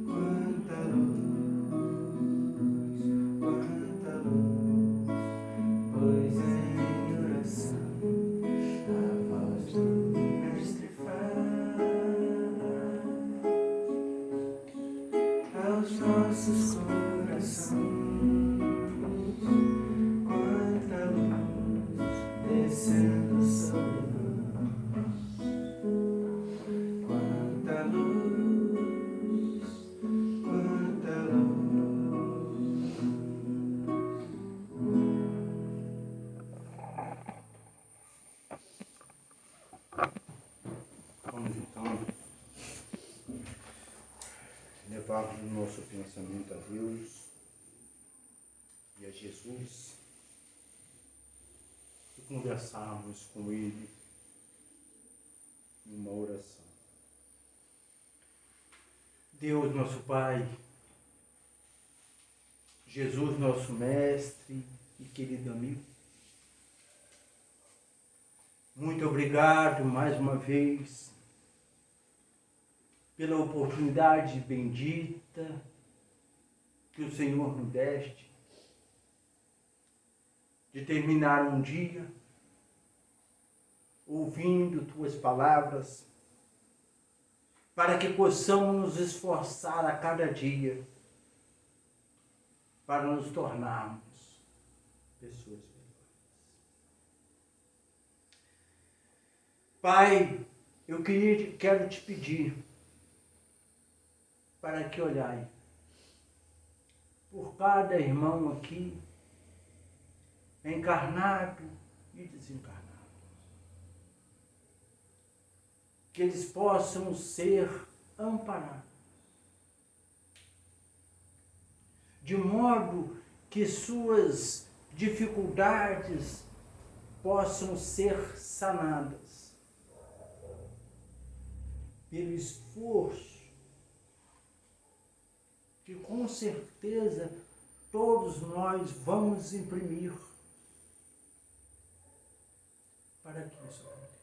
quanta luz, quanta luz, pois em oração a voz do Mestre fala aos nossos corações. Quanta luz descendo sobre nós, quanta luz, quanta luz. Vamos então levarmos o nosso pensamento a Deus e a Jesus e conversarmos com Ele em uma oração. Deus, nosso Pai, Jesus, nosso Mestre e querido amigo, muito obrigado mais uma vez pela oportunidade bendita que o Senhor nos deste de terminar um dia ouvindo Tuas palavras, para que possamos nos esforçar a cada dia para nos tornarmos pessoas melhores. Pai, eu quero te pedir para que olhai por cada irmão aqui, encarnado e desencarnado, que eles possam ser amparados, de modo que suas dificuldades possam ser sanadas pelo esforço que com certeza todos nós vamos imprimir para que isso aconteça.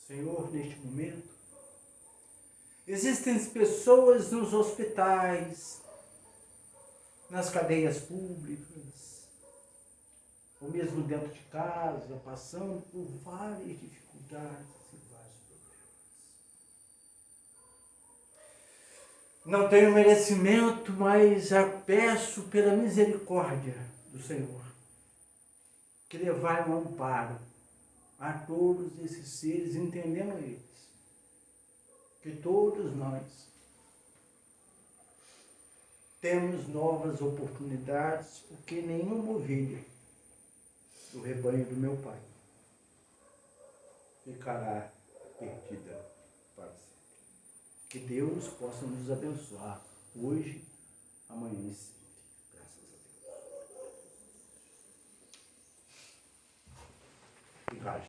Senhor, neste momento, existem pessoas nos hospitais, nas cadeias públicas, ou mesmo dentro de casa, passando por várias dificuldades e vários problemas. Não tenho merecimento, mas peço pela misericórdia do Senhor que levai um amparo a todos esses seres, entendendo eles que todos nós temos novas oportunidades, porque nenhuma ovelha do rebanho do meu Pai ficará perdida para sempre. Que Deus possa nos abençoar hoje, amanhã e sempre. Graças a Deus. Obrigado.